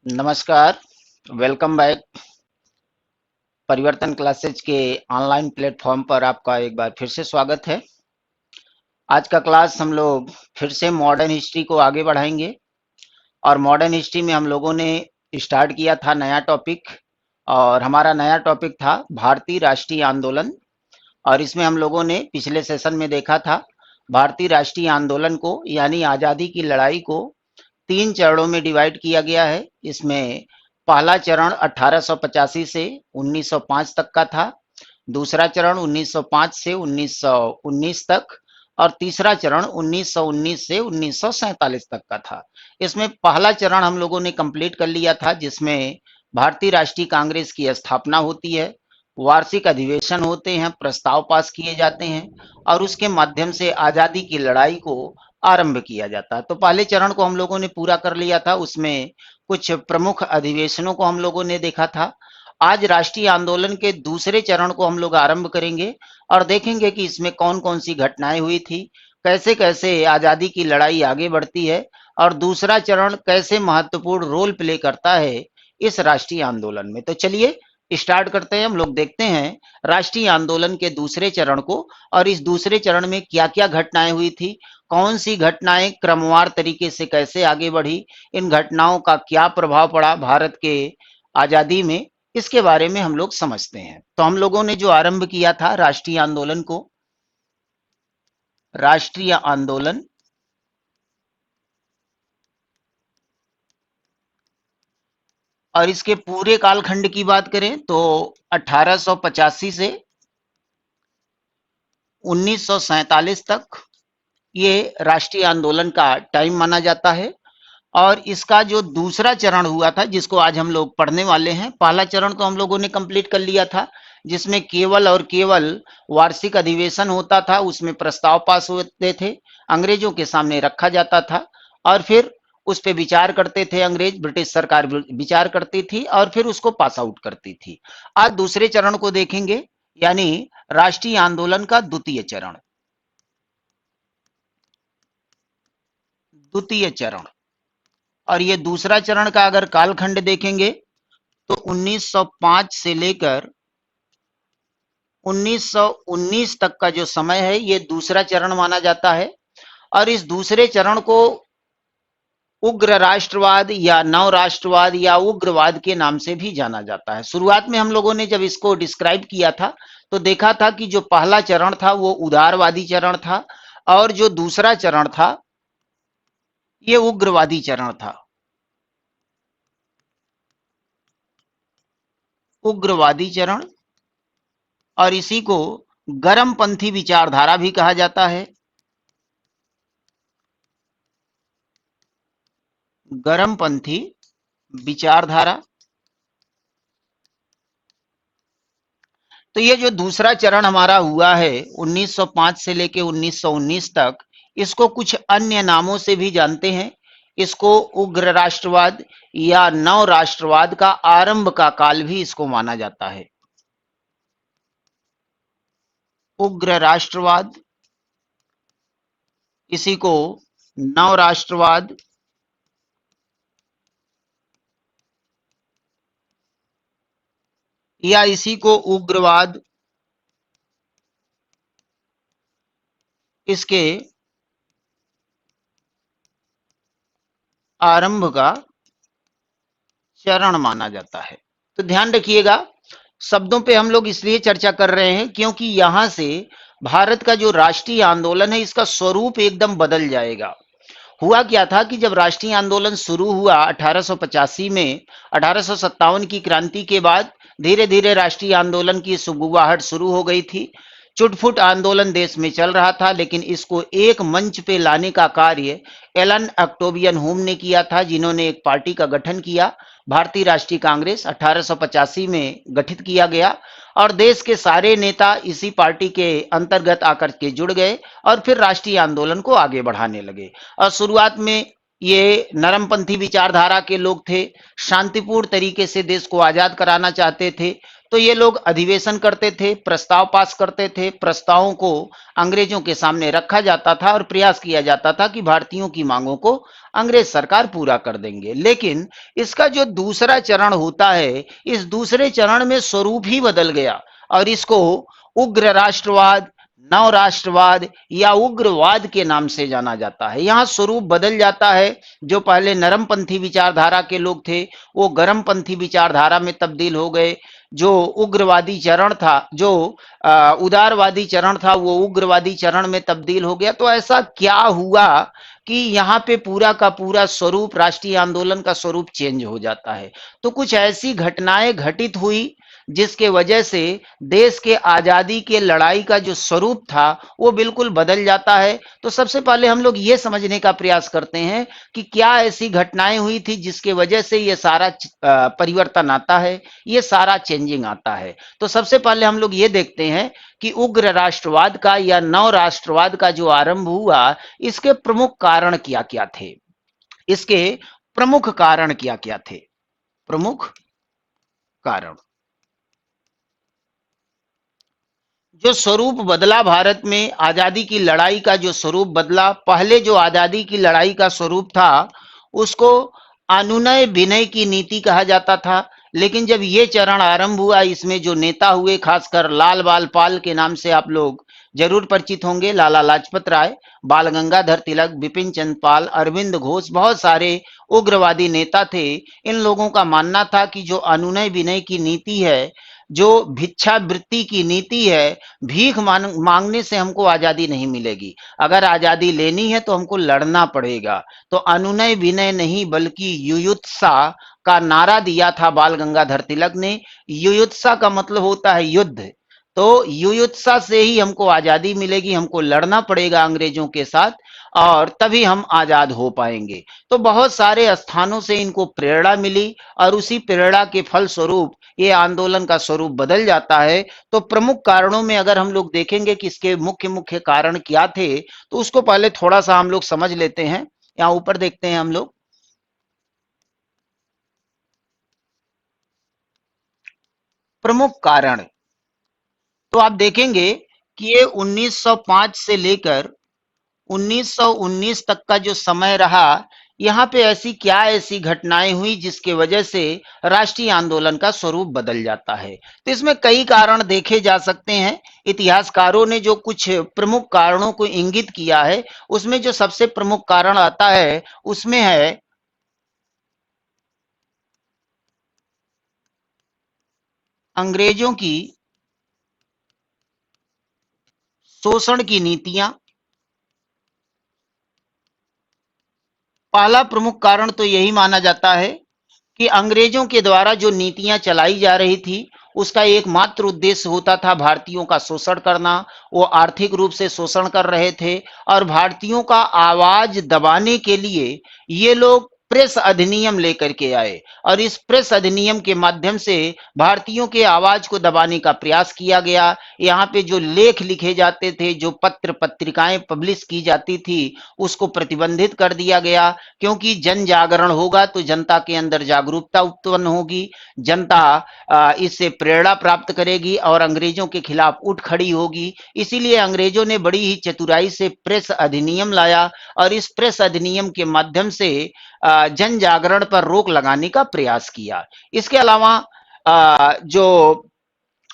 नमस्कार, welcome back. परिवर्तन classes के ऑनलाइन प्लेटफॉर्म पर आपका एक बार फिर से स्वागत है। आज का क्लास हम लोग फिर से मॉडर्न हिस्ट्री को आगे बढ़ाएंगे और मॉडर्न हिस्ट्री में हम लोगों ने स्टार्ट किया था नया टॉपिक और हमारा नया टॉपिक था भारतीय राष्ट्रीय आंदोलन। और इसमें हम लोगों ने पिछले सेशन में देखा था भारतीय राष्ट्रीय आंदोलन को यानी आज़ादी की लड़ाई को 3 चरणों में डिवाइड किया गया है। इसमें पहला चरण 1885 से 1905 तक का था, दूसरा चरण 1905 से 1919 तक और तीसरा चरण 1919 से 1947 तक का था। इसमें पहला चरण हम लोगों ने कंप्लीट कर लिया था, जिसमें भारतीय राष्ट्रीय कांग्रेस की स्थापना होती है, वार्षिक अधिवेशन होते हैं, प्रस्ताव पास किए जाते हैं और उसके माध्यम से आजादी की लड़ाई को आरंभ किया जाता है। तो पहले चरण को हम लोगों ने पूरा कर लिया था, उसमें कुछ प्रमुख अधिवेशनों को हम लोगों ने देखा था। आज राष्ट्रीय आंदोलन के दूसरे चरण को हम लोग आरंभ करेंगे और देखेंगे कि इसमें कौन कौन सी घटनाएं हुई थी, कैसे कैसे आजादी की लड़ाई आगे बढ़ती है और दूसरा चरण कैसे महत्वपूर्ण रोल प्ले करता है इस राष्ट्रीय आंदोलन में। तो चलिए स्टार्ट करते हैं। हम लोग देखते हैं राष्ट्रीय आंदोलन के दूसरे चरण को और इस दूसरे चरण में क्या क्या घटनाएं हुई थी, कौन सी घटनाएं क्रमवार तरीके से कैसे आगे बढ़ी, इन घटनाओं का क्या प्रभाव पड़ा भारत के आजादी में, इसके बारे में हम लोग समझते हैं। तो हम लोगों ने जो आरंभ किया था राष्ट्रीय आंदोलन को, राष्ट्रीय आंदोलन और इसके पूरे कालखंड की बात करें तो 1885 से 1947 तक ये राष्ट्रीय आंदोलन का टाइम माना जाता है। और इसका जो दूसरा चरण हुआ था जिसको आज हम लोग पढ़ने वाले हैं, पहला चरण तो हम लोगों ने कंप्लीट कर लिया था, जिसमें केवल और केवल वार्षिक अधिवेशन होता था, उसमें प्रस्ताव पास होते थे, अंग्रेजों के सामने रखा जाता था और फिर उस पर विचार करते थे अंग्रेज, ब्रिटिश सरकार विचार करती थी और फिर उसको पास आउट करती थी। आज दूसरे चरण को देखेंगे, यानी राष्ट्रीय आंदोलन का द्वितीय चरण। द्वितीय चरण और ये दूसरा चरण का अगर कालखंड देखेंगे तो 1905 से लेकर 1919 तक का जो समय है ये दूसरा चरण माना जाता है। और इस दूसरे चरण को उग्र राष्ट्रवाद या नव राष्ट्रवाद या उग्रवाद के नाम से भी जाना जाता है। शुरुआत में हम लोगों ने जब इसको डिस्क्राइब किया था तो देखा था कि जो पहला चरण था वो उदारवादी चरण था और जो दूसरा चरण था ये उग्रवादी चरण था, उग्रवादी चरण। और इसी को गर्मपंथी विचारधारा भी कहा जाता है, गर्मपंथी विचारधारा। तो ये जो दूसरा चरण हमारा हुआ है 1905 से लेके 1919 तक, इसको कुछ अन्य नामों से भी जानते हैं। इसको उग्र राष्ट्रवाद या नव राष्ट्रवाद का आरंभ का काल भी इसको माना जाता है। उग्र राष्ट्रवाद, इसी को नव राष्ट्रवाद या इसी को उग्रवाद, इसके आरंभ का चरण माना जाता है। तो ध्यान रखिएगा, शब्दों पे हम लोग इसलिए चर्चा कर रहे हैं क्योंकि यहां से भारत का जो राष्ट्रीय आंदोलन है इसका स्वरूप एकदम बदल जाएगा। हुआ क्या था कि जब राष्ट्रीय आंदोलन शुरू हुआ 1885 में, 1857 की क्रांति के बाद धीरे धीरे राष्ट्रीय आंदोलन की सुगबुगाहट शुरू हो गई थी। चुटपुट आंदोलन देश में चल रहा था, लेकिन इसको एक मंच पे लाने का कार्य एलन ऑक्टेवियन होम ने किया था, जिन्होंने एक पार्टी का गठन किया, भारतीय राष्ट्रीय कांग्रेस 1885 में गठित किया गया और देश के सारे नेता इसी पार्टी के अंतर्गत आकर के जुड़ गए और फिर राष्ट्रीय आंदोलन को आगे बढ़ाने लगे। और शुरुआत में ये नरमपंथी विचारधारा के लोग थे, शांतिपूर्ण तरीके से देश को आजाद कराना चाहते थे, तो ये लोग अधिवेशन करते थे, प्रस्ताव पास करते थे, प्रस्तावों को अंग्रेजों के सामने रखा जाता था और प्रयास किया जाता था कि भारतीयों की मांगों को अंग्रेज सरकार पूरा कर देंगे। लेकिन इसका जो दूसरा चरण होता है, इस दूसरे चरण में स्वरूप ही बदल गया और इसको उग्र राष्ट्रवाद, नव राष्ट्रवाद या उग्रवाद के नाम से जाना जाता है। यहाँ स्वरूप बदल जाता है। जो पहले नरमपंथी विचारधारा के लोग थे, वो गर्मपंथी विचारधारा में तब्दील हो गए। जो उग्रवादी चरण था, जो उदारवादी चरण था, वो उग्रवादी चरण में तब्दील हो गया। तो ऐसा क्या हुआ कि यहाँ पे पूरा का पूरा स्वरूप, राष्ट्रीय आंदोलन का स्वरूप चेंज हो जाता है। तो कुछ ऐसी घटनाएं घटित हुई जिसके वजह से देश के आजादी के लड़ाई का जो स्वरूप था वो बिल्कुल बदल जाता है। तो सबसे पहले हम लोग ये समझने का प्रयास करते हैं कि क्या ऐसी घटनाएं हुई थी जिसके वजह से ये सारा परिवर्तन आता है, ये सारा चेंजिंग आता है। तो सबसे पहले हम लोग ये देखते हैं कि उग्र राष्ट्रवाद का या नव राष्ट्रवाद का जो आरंभ हुआ, इसके प्रमुख कारण क्या क्या थे, इसके प्रमुख कारण क्या क्या थे, प्रमुख कारण। जो स्वरूप बदला भारत में, आजादी की लड़ाई का जो स्वरूप बदला, पहले जो आजादी की लड़ाई का स्वरूप था उसको अनुनय विनय की नीति कहा जाता था। लेकिन जब ये चरण आरंभ हुआ, इसमें जो नेता हुए, खासकर लाल बाल पाल के नाम से आप लोग जरूर परिचित होंगे, लाला लाजपत राय, बाल गंगाधर तिलक, बिपिन चंद्र पाल, अरविंद घोष, बहुत सारे उग्रवादी नेता थे। इन लोगों का मानना था कि जो अनुनय विनय की नीति है, जो भिक्षावृत्ति की नीति है, भीख मांगने से हमको आजादी नहीं मिलेगी। अगर आजादी लेनी है तो हमको लड़ना पड़ेगा। तो अनुनय विनय नहीं बल्कि युयुत्सा का नारा दिया था बाल गंगाधर तिलक ने। युयुत्सा का मतलब होता है युद्ध। तो युयुत्सा से ही हमको आजादी मिलेगी, हमको लड़ना पड़ेगा अंग्रेजों के साथ और तभी हम आजाद हो पाएंगे। तो बहुत सारे स्थानों से इनको प्रेरणा मिली और उसी प्रेरणा के फल स्वरूप ये आंदोलन का स्वरूप बदल जाता है। तो प्रमुख कारणों में अगर हम लोग देखेंगे कि इसके मुख्य मुख्य कारण क्या थे, तो उसको पहले थोड़ा सा हम लोग समझ लेते हैं। यहाँ ऊपर देखते हैं हम लोग, प्रमुख कारण। तो आप देखेंगे कि ये 1905 से लेकर 1919 तक का जो समय रहा, यहाँ पे ऐसी क्या ऐसी घटनाएं हुई जिसके वजह से राष्ट्रीय आंदोलन का स्वरूप बदल जाता है। तो इसमें कई कारण देखे जा सकते हैं। इतिहासकारों ने जो कुछ प्रमुख कारणों को इंगित किया है, उसमें जो सबसे प्रमुख कारण आता है उसमें है अंग्रेजों की शोषण की नीतियां। पहला प्रमुख कारण तो यही माना जाता है कि अंग्रेजों के द्वारा जो नीतियां चलाई जा रही थी, उसका एकमात्र उद्देश्य होता था भारतीयों का शोषण करना। वो आर्थिक रूप से शोषण कर रहे थे और भारतीयों का आवाज दबाने के लिए ये लोग प्रेस अधिनियम लेकर के आए और इस प्रेस अधिनियम के माध्यम से भारतीयों के आवाज को दबाने का प्रयास किया गया। यहाँ पे जो लेख लिखे जाते थे, जो पत्र पत्रिकाएं पब्लिश की जाती थी, उसको प्रतिबंधित कर दिया गया, क्योंकि जन जागरण होगा तो जनता के अंदर जागरूकता उत्पन्न होगी, जनता इससे प्रेरणा प्राप्त करेगी और अंग्रेजों के खिलाफ उठ खड़ी होगी। इसीलिए अंग्रेजों ने बड़ी ही चतुराई से प्रेस अधिनियम लाया और इस प्रेस अधिनियम के माध्यम से जन जागरण पर रोक लगाने का प्रयास किया। इसके अलावा जो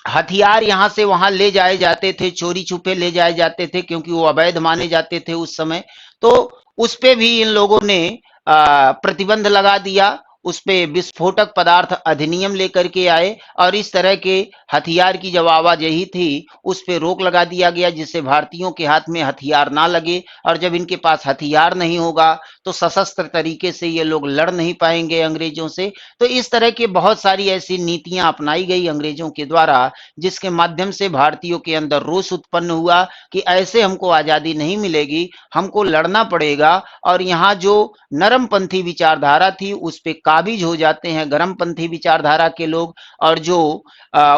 हथियार यहाँ से वहां ले जाए जाते थे, चोरी छुपे ले जाए जाते थे, क्योंकि वो अवैध माने जाते थे उस समय। तो उस पे भी इन लोगों ने प्रतिबंध लगा दिया। उस पे विस्फोटक पदार्थ अधिनियम लेकर के आए और इस तरह के हथियार की जब आवाजाही थी, उस पे रोक लगा दिया गया, जिससे भारतीयों के हाथ में हथियार ना लगे। और जब इनके पास हथियार नहीं होगा तो सशस्त्र तरीके से ये लोग लड़ नहीं पाएंगे अंग्रेजों से। तो इस तरह की बहुत सारी ऐसी नीतियां अपनाई गई अंग्रेजों के द्वारा, जिसके माध्यम से भारतीयों के अंदर रोष उत्पन्न हुआ कि ऐसे हमको आजादी नहीं मिलेगी, हमको लड़ना पड़ेगा। और यहाँ जो नरमपंथी विचारधारा थी उस पे काबिज हो जाते हैं गर्मपंथी विचारधारा के लोग, और जो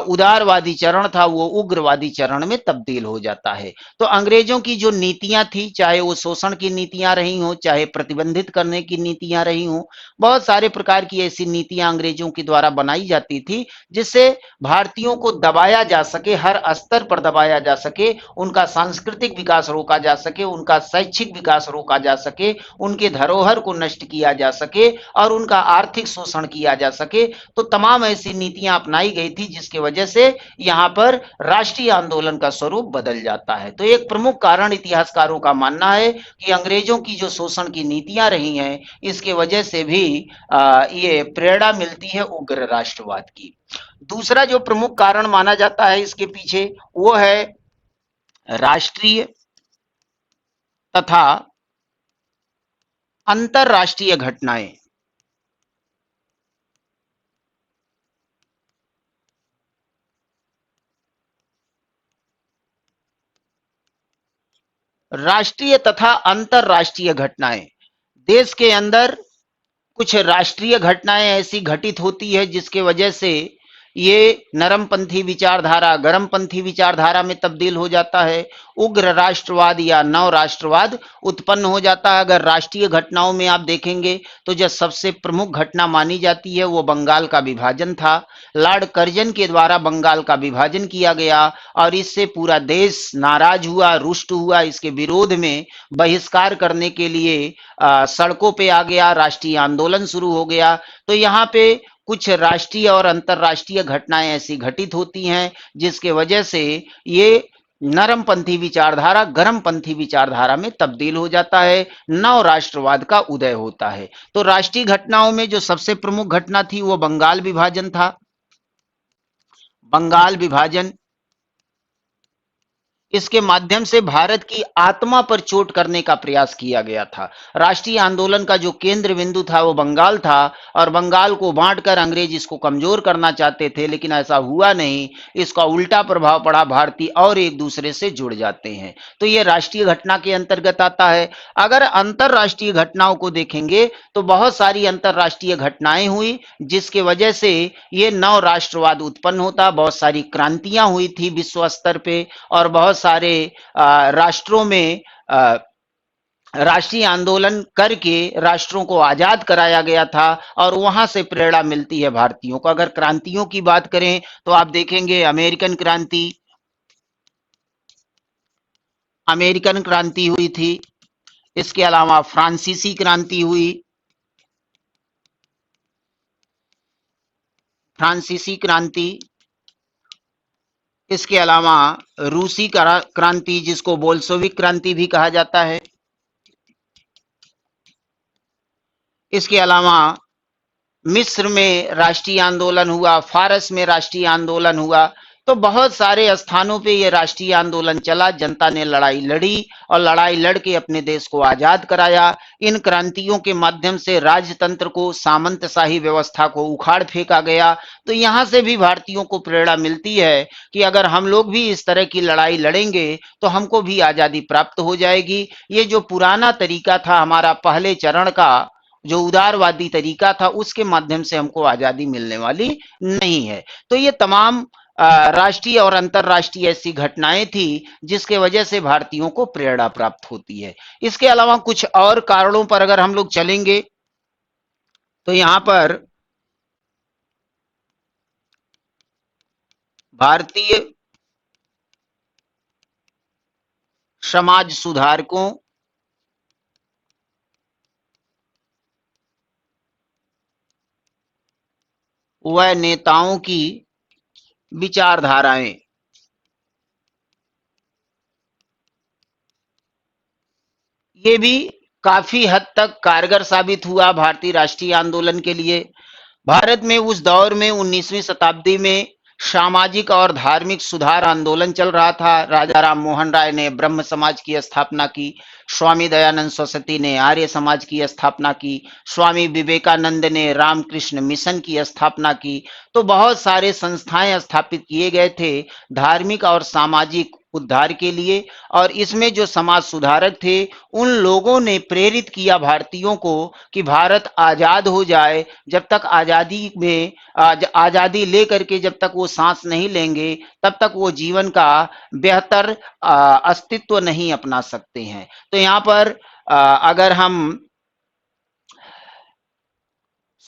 उदारवादी चरण था वो उग्रवादी चरण में तब्दील हो जाता है। तो अंग्रेजों की जो नीतियां थी, चाहे वो शोषण की नीतियां रही हों, चाहे प्रतिबंधित करने की नीतियां रही हों, बहुत सारे प्रकार की ऐसी नीतियां अंग्रेजों के द्वारा बनाई जाती थी जिससे भारतीयों को दबाया जा सके, हर स्तर पर दबाया जा सके, उनका सांस्कृतिक विकास रोका जा सके, उनका शैक्षिक विकास रोका जा सके, उनके धरोहर को नष्ट किया जा सके और उनका आर्थिक शोषण किया जा सके। तो तमाम ऐसी नीतियां अपनाई गई थी जिसकी वजह से यहां पर राष्ट्रीय आंदोलन का स्वरूप बदल जाता है। तो एक प्रमुख कारण इतिहासकारों का मानना है कि अंग्रेजों की जो शोषण की नीतियां रही हैं, इसके वजह से भी ये प्रेरणा मिलती है उग्र राष्ट्रवाद की। दूसरा जो प्रमुख कारण माना जाता है इसके पीछे, वो है राष्ट्रीय तथा अंतरराष्ट्रीय घटनाएं। राष्ट्रीय तथा अंतरराष्ट्रीय घटनाएं, देश के अंदर कुछ राष्ट्रीय घटनाएं ऐसी घटित होती है जिसके वजह से ये नरमपंथी विचारधारा गरमपंथी विचारधारा में तब्दील हो जाता है, उग्र राष्ट्रवाद या नव राष्ट्रवाद उत्पन्न हो जाता है। अगर राष्ट्रीय घटनाओं में आप देखेंगे तो जो सबसे प्रमुख घटना मानी जाती है वो बंगाल का विभाजन था। लॉर्ड कर्जन के द्वारा बंगाल का विभाजन किया गया और इससे पूरा देश नाराज हुआ, रुष्ट हुआ, इसके विरोध में बहिष्कार करने के लिए सड़कों पे आ गया, राष्ट्रीय आंदोलन शुरू हो गया। तो यहाँ पे कुछ राष्ट्रीय और अंतरराष्ट्रीय घटनाएं ऐसी घटित होती हैं जिसके वजह से ये नरमपंथी विचारधारा गरमपंथी विचारधारा में तब्दील हो जाता है, नव राष्ट्रवाद का उदय होता है। तो राष्ट्रीय घटनाओं में जो सबसे प्रमुख घटना थी वो बंगाल विभाजन था। बंगाल विभाजन, इसके माध्यम से भारत की आत्मा पर चोट करने का प्रयास किया गया था। राष्ट्रीय आंदोलन का जो केंद्र बिंदु था वो बंगाल था और बंगाल को बांटकर अंग्रेज इसको कमजोर करना चाहते थे, लेकिन ऐसा हुआ नहीं। इसका उल्टा प्रभाव पड़ा, भारतीय और एक दूसरे से जुड़ जाते हैं। तो ये राष्ट्रीय घटना के अंतर्गत आता है। अगर अंतरराष्ट्रीय घटनाओं को देखेंगे तो बहुत सारी अंतरराष्ट्रीय घटनाएं हुई जिसके वजह से ये नव राष्ट्रवाद उत्पन्न होता। बहुत सारी क्रांतियां हुई थी विश्व स्तर पे और बहुत सारे राष्ट्रों में राष्ट्रीय आंदोलन करके राष्ट्रों को आजाद कराया गया था और वहां से प्रेरणा मिलती है भारतीयों को। अगर क्रांतियों की बात करें तो आप देखेंगे अमेरिकन क्रांति हुई थी। इसके अलावा फ्रांसीसी क्रांति हुई, फ्रांसीसी क्रांति। इसके अलावा रूसी क्रांति जिसको बोल्शेविक क्रांति भी कहा जाता है। इसके अलावा मिस्र में राष्ट्रीय आंदोलन हुआ, फारस में राष्ट्रीय आंदोलन हुआ। तो बहुत सारे स्थानों पे ये राष्ट्रीय आंदोलन चला, जनता ने लड़ाई लड़ी और लड़ाई लड़ के अपने देश को आजाद कराया। इन क्रांतियों के माध्यम से राजतंत्र को, सामंतशाही व्यवस्था को उखाड़ फेंका गया। तो यहाँ से भी भारतीयों को प्रेरणा मिलती है कि अगर हम लोग भी इस तरह की लड़ाई लड़ेंगे तो हमको भी आजादी प्राप्त हो जाएगी। ये जो पुराना तरीका था हमारा पहले चरण का, जो उदारवादी तरीका था, उसके माध्यम से हमको आजादी मिलने वाली नहीं है। तो ये तमाम राष्ट्रीय और अंतरराष्ट्रीय ऐसी घटनाएं थी जिसके वजह से भारतीयों को प्रेरणा प्राप्त होती है। इसके अलावा कुछ और कारणों पर अगर हम लोग चलेंगे तो यहाँ पर भारतीय समाज सुधारकों व नेताओं की विचारधाराएं, ये भी काफी हद तक कारगर साबित हुआ भारतीय राष्ट्रीय आंदोलन के लिए। भारत में उस दौर में 19वीं शताब्दी में सामाजिक और धार्मिक सुधार आंदोलन चल रहा था। राजा राम मोहन राय ने ब्रह्म समाज की स्थापना की, स्वामी दयानंद सरस्वती ने आर्य समाज की स्थापना की, स्वामी विवेकानंद ने रामकृष्ण मिशन की स्थापना की। तो बहुत सारे संस्थाएं स्थापित किए गए थे धार्मिक और सामाजिक उद्धार के लिए। और इसमें जो समाज सुधारक थे, उन लोगों ने प्रेरित किया भारतीयों को कि भारत आजाद हो जाए। जब तक आजादी में आजादी लेकर के जब तक वो सांस नहीं लेंगे, तब तक वो जीवन का बेहतर अस्तित्व नहीं अपना सकते हैं। तो यहाँ पर अगर हम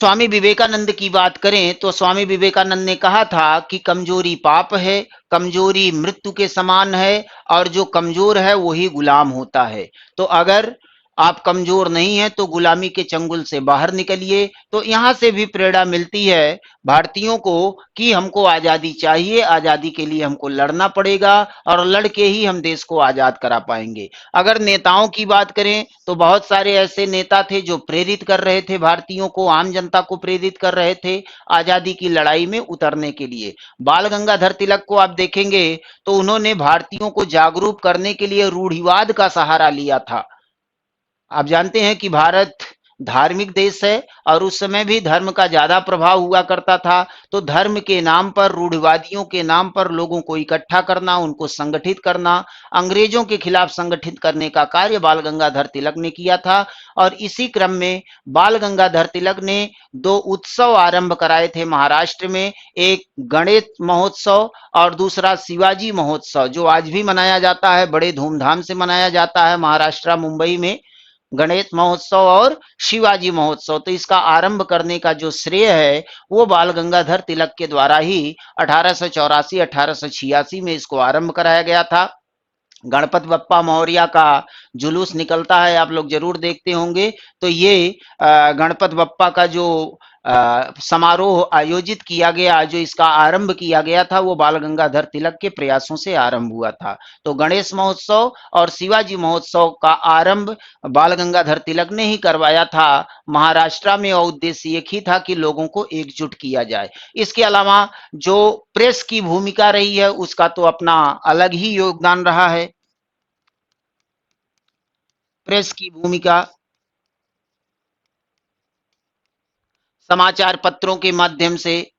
स्वामी विवेकानंद की बात करें तो स्वामी विवेकानंद ने कहा था कि कमजोरी पाप है, कमजोरी मृत्यु के समान है, और जो कमजोर है वही गुलाम होता है। तो अगर आप कमजोर नहीं हैं तो गुलामी के चंगुल से बाहर निकलिए। तो यहाँ से भी प्रेरणा मिलती है भारतीयों को कि हमको आजादी चाहिए, आजादी के लिए हमको लड़ना पड़ेगा, और लड़के ही हम देश को आजाद करा पाएंगे। अगर नेताओं की बात करें तो बहुत सारे ऐसे नेता थे जो प्रेरित कर रहे थे भारतीयों को, आम जनता को प्रेरित कर रहे थे आजादी की लड़ाई में उतरने के लिए। बाल गंगाधर तिलक को आप देखेंगे तो उन्होंने भारतीयों को जागरूक करने के लिए रूढ़िवाद का सहारा लिया था। आप जानते हैं कि भारत धार्मिक देश है, और उस समय भी धर्म का ज्यादा प्रभाव हुआ करता था। तो धर्म के नाम पर, रूढ़िवादियों के नाम पर लोगों को इकट्ठा करना, उनको संगठित करना, अंग्रेजों के खिलाफ संगठित करने का कार्य बाल गंगाधर तिलक ने किया था। और इसी क्रम में बाल गंगाधर तिलक ने दो उत्सव आरंभ कराए थे महाराष्ट्र में। एक गणेश महोत्सव और दूसरा शिवाजी महोत्सव, जो आज भी मनाया जाता है, बड़े धूमधाम से मनाया जाता है महाराष्ट्र मुंबई में। गणेश महोत्सव और शिवाजी महोत्सव, तो इसका आरंभ करने का जो श्रेय है वो बाल गंगाधर तिलक के द्वारा ही 1884 1886 में इसको आरंभ कराया गया था। गणपति बप्पा मौर्य का जुलूस निकलता है, आप लोग जरूर देखते होंगे। तो ये गणपति बप्पा का जो समारोह आयोजित किया गया, जो इसका आरंभ किया गया था, वो बाल गंगाधर तिलक के प्रयासों से आरंभ हुआ था। तो गणेश महोत्सव और शिवाजी महोत्सव का आरंभ बाल गंगाधर तिलक ने ही करवाया था महाराष्ट्र में, और उद्देश्य एक ही था कि लोगों को एकजुट किया जाए। इसके अलावा जो प्रेस की भूमिका रही है उसका तो अपना अलग ही योगदान रहा है। प्रेस की भूमिका समाचार पत्रों के माध्यम से,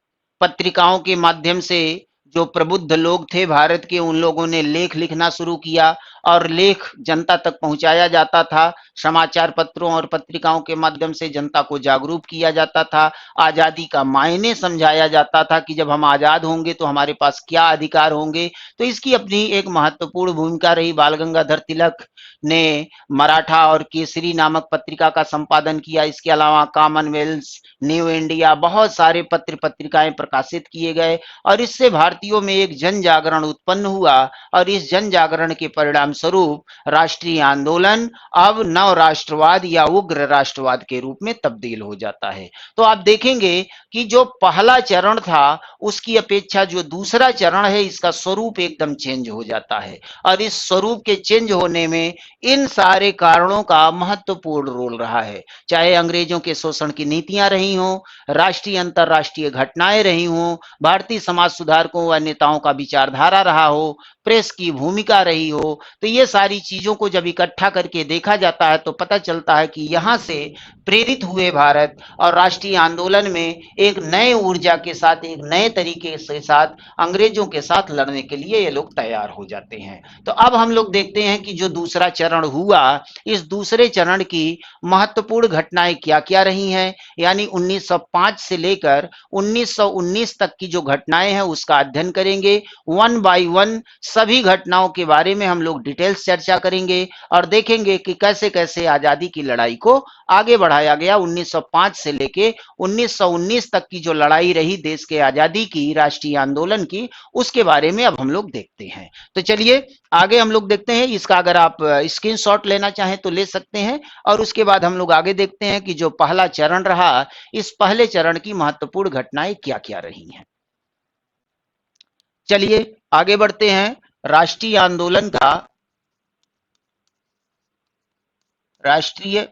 पत्रिकाओं के माध्यम से जो प्रबुद्ध लोग थे भारत के, उन लोगों ने लेख लिखना शुरू किया, और लेख जनता तक पहुंचाया जाता था। समाचार पत्रों और पत्रिकाओं के माध्यम से जनता को जागरूक किया जाता था। आजादी का मायने समझाया जाता था कि जब हम आजाद होंगे तो हमारे पास क्या अधिकार होंगे। तो इसकी अपनी एक महत्वपूर्ण भूमिका रही। बाल गंगाधर तिलक ने मराठा और केसरी नामक पत्रिका का संपादन किया। इसके अलावा कॉमनवेल्थ, न्यू इंडिया, बहुत सारे पत्र पत्रिकाएं प्रकाशित किए गए, और इससे भारतीयों में एक जन जागरण उत्पन्न हुआ। और इस जन जागरण के परिणाम स्वरूप राष्ट्रीय आंदोलन अब नव राष्ट्रवाद या उग्र राष्ट्रवाद के रूप में तब्दील हो जाता है। तो आप देखेंगे कि जो पहला चरण था उसकी अपेक्षा जो दूसरा चरण है, इसका स्वरूप एकदम चेंज हो जाता है। और इस स्वरूप के चेंज होने में इन सारे कारणों का महत्वपूर्ण रोल रहा है। चाहे अंग्रेजों के शोषण की नीतियां रही हों, राष्ट्रीय अंतरराष्ट्रीय घटनाएं रही हों, भारतीय समाज सुधारकों व नेताओं का विचारधारा रहा हो, प्रेस की भूमिका रही हो, तो ये सारी चीजों को जब इकट्ठा करके देखा जाता है तो पता चलता है कि यहाँ से प्रेरित हुए भारत और राष्ट्रीय आंदोलन में एक नए ऊर्जा के साथ, एक नए तरीके के साथ अंग्रेजों के साथ लड़ने के लिए ये लोग तैयार हो जाते हैं। तो अब हम लोग देखते हैं कि जो दूसरा चरण हुआ, इस दूसरे चरण की महत्वपूर्ण घटनाएं क्या क्या रही हैं। यानी 1905 से लेकर 1919 तक की जो घटनाएं हैं उसका अध्ययन करेंगे। वन बाय वन सभी घटनाओं के बारे में हम लोग डिटेल्स चर्चा करेंगे, और देखेंगे कि कैसे कैसे आजादी की लड़ाई को आगे बढ़ाया गया। 1905 से लेके 1919 तक की जो लड़ाई रही देश के आजादी की, राष्ट्रीय आंदोलन की, उसके बारे में अब हम लोग देखते हैं। तो चलिए आगे हम लोग देखते हैं। इसका अगर आप स्क्रीनशॉट लेना चाहें तो ले सकते हैं, और उसके बाद हम लोग आगे देखते हैं कि जो पहला चरण रहा, इस पहले चरण की महत्वपूर्ण घटनाएं क्या क्या रही हैं। चलिए आगे बढ़ते हैं। राष्ट्रीय आंदोलन का राष्ट्रीय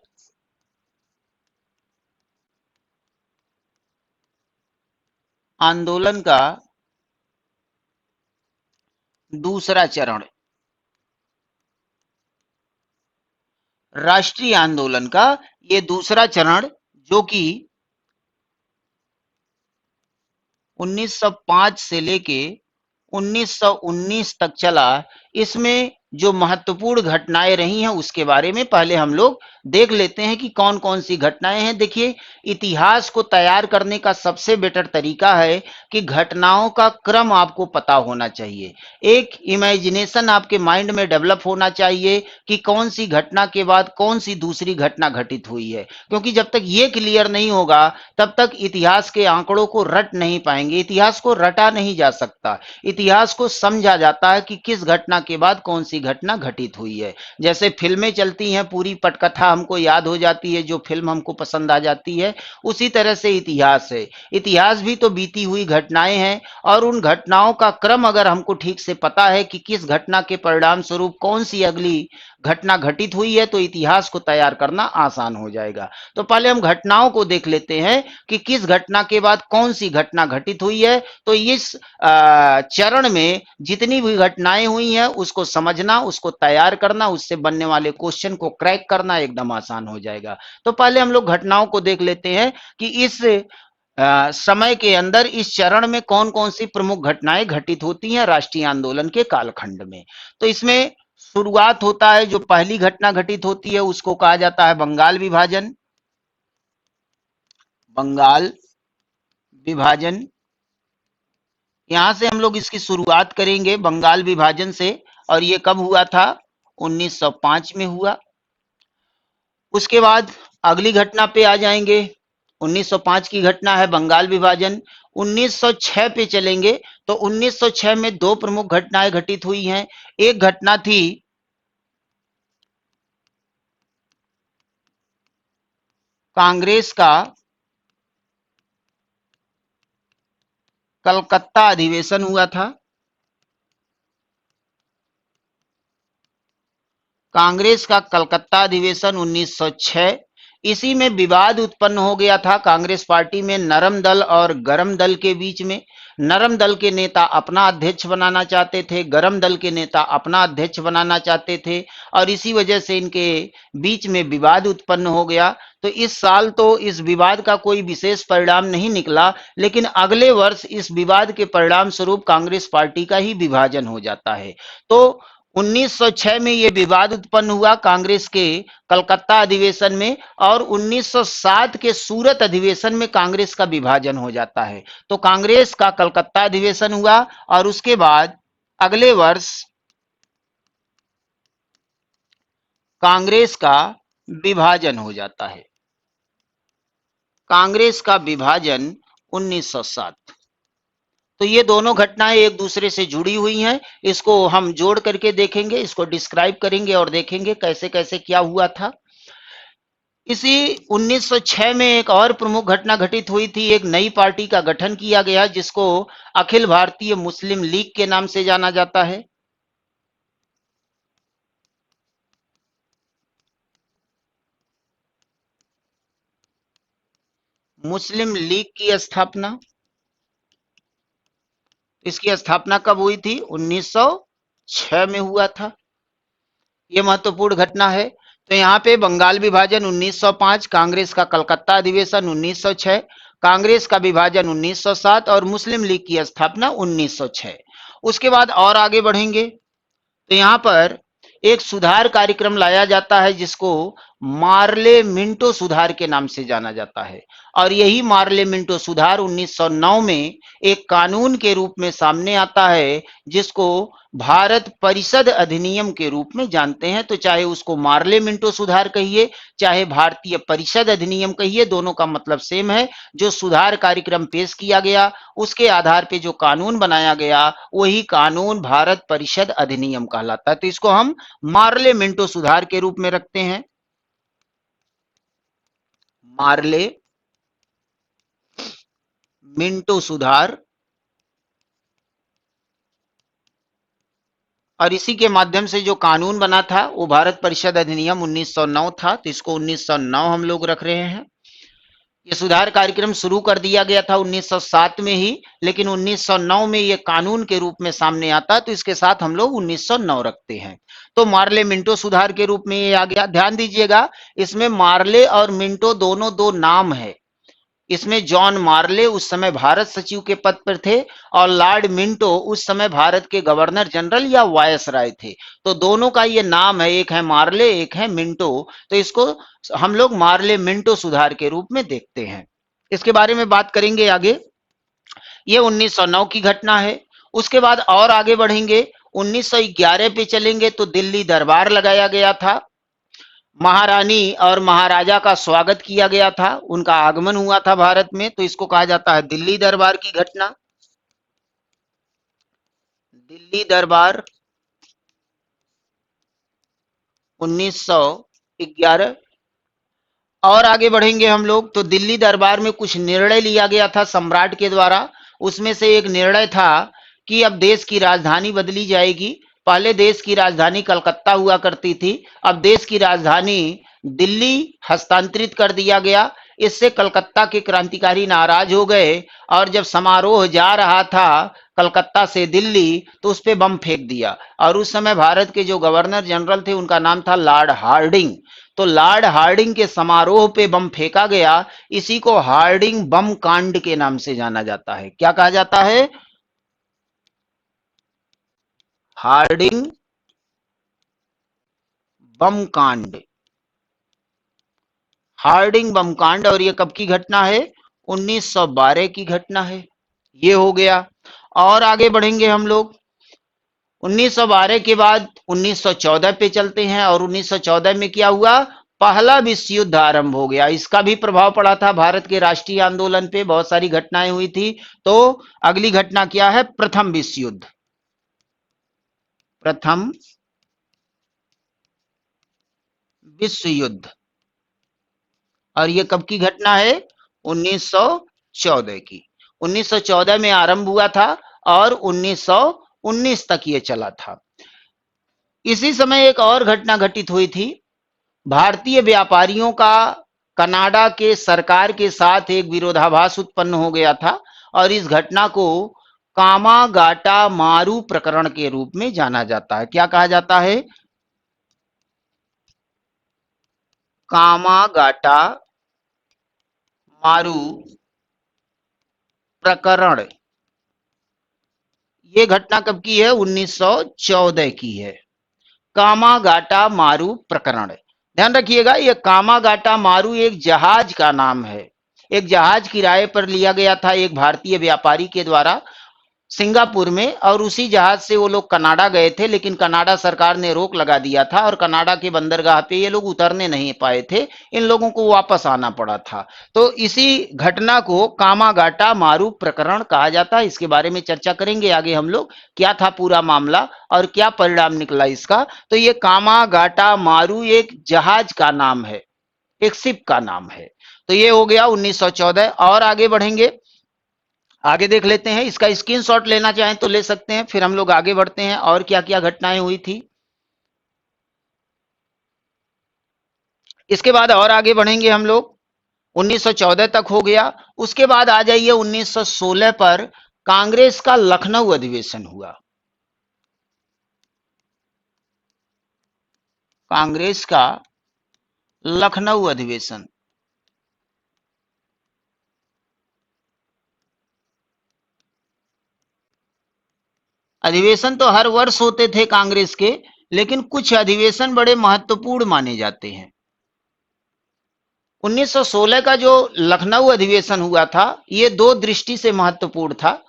आंदोलन का दूसरा चरण, राष्ट्रीय आंदोलन का ये दूसरा चरण, जो कि 1905 से लेके 1919 तक चला। इसमें जो महत्वपूर्ण घटनाएं रही हैं उसके बारे में पहले हम लोग देख लेते हैं कि कौन कौन सी घटनाएं हैं। देखिए, इतिहास को तैयार करने का सबसे बेटर तरीका है कि घटनाओं का क्रम आपको पता होना चाहिए। एक इमेजिनेशन आपके माइंड में डेवलप होना चाहिए कि कौन सी घटना के बाद कौन सी दूसरी घटना घटित हुई है, क्योंकि जब तक ये क्लियर नहीं होगा तब तक इतिहास के आंकड़ों को रट नहीं पाएंगे। इतिहास को रटा नहीं जा सकता, इतिहास को समझा जाता है कि किस घटना के बाद कौन सी घटना घटित हुई है। जैसे फिल्में चलती हैं, पूरी पटकथा हमको याद हो जाती है, जो फिल्म हमको पसंद आ जाती है, उसी तरह से इतिहास है। इतिहास भी तो बीती हुई घटनाएं हैं, और उन घटनाओं का क्रम अगर हमको ठीक से पता है कि किस घटना के परिणाम स्वरूप कौन सी अगली घटना घटित हुई है, तो इतिहास को तैयार करना आसान हो जाएगा। तो पहले हम घटनाओं को देख लेते हैं कि किस घटना के बाद कौन सी घटना घटित हुई है। तो इस चरण में जितनी भी घटनाएं हुई हैं उसको समझना, उसको तैयार करना, उससे बनने वाले क्वेश्चन को क्रैक करना एकदम आसान हो जाएगा। तो पहले हम लोग घटनाओं को देख लेते हैं कि इस समय के अंदर इस चरण में कौन कौन सी प्रमुख घटनाएं घटित होती हैं राष्ट्रीय आंदोलन के कालखंड में। तो इसमें शुरुआत होता है, जो पहली घटना घटित होती है उसको कहा जाता है बंगाल विभाजन। बंगाल विभाजन, यहां से हम लोग इसकी शुरुआत करेंगे बंगाल विभाजन से। और ये कब हुआ था? 1905 में हुआ। उसके बाद अगली घटना पे आ जाएंगे। 1905 की घटना है बंगाल विभाजन। 1906 पे चलेंगे तो 1906 में दो प्रमुख घटनाएं घटित हुई हैं। एक घटना थी कांग्रेस का कलकत्ता अधिवेशन हुआ था। कांग्रेस का कलकत्ता अधिवेशन 1906, इसी में विवाद उत्पन्न हो गया था कांग्रेस पार्टी में नरम दल और गरम दल के बीच में। नरम दल के नेता अपना अध्यक्ष बनाना चाहते थे, गरम दल के नेता अपना अध्यक्ष बनाना चाहते थे, और इसी वजह से इनके बीच में विवाद उत्पन्न हो गया। तो इस साल तो इस विवाद का कोई विशेष परिणाम नहीं निकला, लेकिन अगले वर्ष इस विवाद के परिणाम स्वरूप कांग्रेस पार्टी का ही विभाजन हो जाता है। तो 1906 में यह विवाद उत्पन्न हुआ कांग्रेस के कलकत्ता अधिवेशन में, और 1907 के सूरत अधिवेशन में कांग्रेस का विभाजन हो जाता है। तो कांग्रेस का कलकत्ता अधिवेशन हुआ और उसके बाद अगले वर्ष कांग्रेस का विभाजन हो जाता है। कांग्रेस का विभाजन 1907। तो ये दोनों घटनाएं एक दूसरे से जुड़ी हुई हैं। इसको हम जोड़ करके देखेंगे, इसको डिस्क्राइब करेंगे और देखेंगे कैसे कैसे क्या हुआ था। इसी 1906 में एक और प्रमुख घटना घटित हुई थी। एक नई पार्टी का गठन किया गया जिसको अखिल भारतीय मुस्लिम लीग के नाम से जाना जाता है। मुस्लिम लीग की स्थापना, इसकी स्थापना कब हुई थी? 1906 में हुआ था। ये महत्वपूर्ण घटना है। तो यहाँ पे बंगाल विभाजन 1905, कांग्रेस का कलकत्ता अधिवेशन 1906, कांग्रेस का विभाजन 1907 और मुस्लिम लीग की स्थापना 1906। उसके बाद और आगे बढ़ेंगे तो यहाँ पर एक सुधार कार्यक्रम लाया जाता है जिसको मार्ले मिंटो सुधार के नाम से जाना जाता है। और यही मार्ले मिंटो सुधार 1909 में एक कानून के रूप में सामने आता है जिसको भारत परिषद अधिनियम के रूप में जानते हैं। तो चाहे उसको मार्ले मिंटो सुधार कहिए, चाहे भारतीय परिषद अधिनियम कहिए, दोनों का मतलब सेम है। जो सुधार कार्यक्रम पेश किया गया उसके आधार पे जो कानून बनाया गया वही कानून भारत परिषद अधिनियम कहलाता है। तो इसको हम मार्ले मिंटो सुधार के रूप में रखते हैं। मार्ले मिंटो सुधार, और इसी के माध्यम से जो कानून बना था वो भारत परिषद अधिनियम 1909 था। तो इसको 1909 हम लोग रख रहे हैं। ये सुधार कार्यक्रम शुरू कर दिया गया था 1907 में ही, लेकिन 1909 में ये कानून के रूप में सामने आता, तो इसके साथ हम लोग 1909 रखते हैं। तो मार्ले मिंटो सुधार के रूप में ये आ गया। ध्यान दीजिएगा, इसमें मार्ले और मिंटो दोनों दो नाम है। इसमें जॉन मार्ले उस समय भारत सचिव के पद पर थे और लॉर्ड मिंटो उस समय भारत के गवर्नर जनरल या वायसराय थे। तो दोनों का ये नाम है, एक है मार्ले एक है मिंटो। तो इसको हम लोग मार्ले मिंटो सुधार के रूप में देखते हैं। इसके बारे में बात करेंगे आगे। ये 1909 की घटना है। उसके बाद और आगे बढ़ेंगे, 1911 पे चलेंगे तो दिल्ली दरबार लगाया गया था। महारानी और महाराजा का स्वागत किया गया था, उनका आगमन हुआ था भारत में, तो इसको कहा जाता है दिल्ली दरबार की घटना। दिल्ली दरबार 1911। और आगे बढ़ेंगे हम लोग तो दिल्ली दरबार में कुछ निर्णय लिया गया था सम्राट के द्वारा। उसमें से एक निर्णय था कि अब देश की राजधानी बदली जाएगी। पहले देश की राजधानी कलकत्ता हुआ करती थी, अब देश की राजधानी दिल्ली हस्तांतरित कर दिया गया। इससे कलकत्ता के क्रांतिकारी नाराज हो गए और जब समारोह जा रहा था कलकत्ता से दिल्ली तो उस पे बम फेंक दिया। और उस समय भारत के जो गवर्नर जनरल थे उनका नाम था लॉर्ड हार्डिंग। तो लॉर्ड हार्डिंग के समारोह पे बम फेंका गया। इसी को हार्डिंग बम कांड के नाम से जाना जाता है। क्या कहा जाता है? हार्डिंग बम कांड। हार्डिंग बम कांड। और ये कब की घटना है? 1912 की घटना है। ये हो गया। और आगे बढ़ेंगे हम लोग। 1912 के बाद 1914 पे चलते हैं और 1914 में क्या हुआ? पहला विश्व युद्ध आरंभ हो गया। इसका भी प्रभाव पड़ा था भारत के राष्ट्रीय आंदोलन पे, बहुत सारी घटनाएं हुई थी। तो अगली घटना क्या है? प्रथम विश्व युद्ध। प्रथम विश्व युद्ध। और ये कब की घटना है? 1914 की। 1914 में आरंभ हुआ था और 1919 तक ये चला था। इसी समय एक और घटना घटित हुई थी। भारतीय व्यापारियों का कनाडा के सरकार के साथ एक विरोधाभास उत्पन्न हो गया था और इस घटना को कामागाटा मारू प्रकरण के रूप में जाना जाता है। क्या कहा जाता है? कामागाटा मारू प्रकरण। ये घटना कब की है? 1914 की है। कामागाटा मारू प्रकरण। ध्यान रखिएगा, ये कामागाटा मारू एक जहाज का नाम है। एक जहाज किराए पर लिया गया था एक भारतीय व्यापारी के द्वारा सिंगापुर में, और उसी जहाज से वो लोग कनाडा गए थे, लेकिन कनाडा सरकार ने रोक लगा दिया था और कनाडा के बंदरगाह पे ये लोग उतरने नहीं पाए थे। इन लोगों को वापस आना पड़ा था। तो इसी घटना को कामागाटा मारू प्रकरण कहा जाता है। इसके बारे में चर्चा करेंगे आगे हम लोग, क्या था पूरा मामला और क्या परिणाम निकला इसका। तो ये कामागाटा मारू एक जहाज का नाम है, एक शिप का नाम है। तो ये हो गया 1914। और आगे बढ़ेंगे, आगे देख लेते हैं। इसका स्क्रीनशॉट लेना चाहें तो ले सकते हैं, फिर हम लोग आगे बढ़ते हैं और क्या क्या घटनाएं हुई थी। इसके बाद और आगे बढ़ेंगे हम लोग। 1914 तक हो गया। उसके बाद आ जाइए 1916 पर। कांग्रेस का लखनऊ अधिवेशन हुआ। कांग्रेस का लखनऊ अधिवेशन। अधिवेशन तो हर वर्ष होते थे कांग्रेस के, लेकिन कुछ अधिवेशन बड़े महत्वपूर्ण माने जाते हैं। 1916 का जो लखनऊ अधिवेशन हुआ था, ये दो दृष्टि से महत्वपूर्ण था।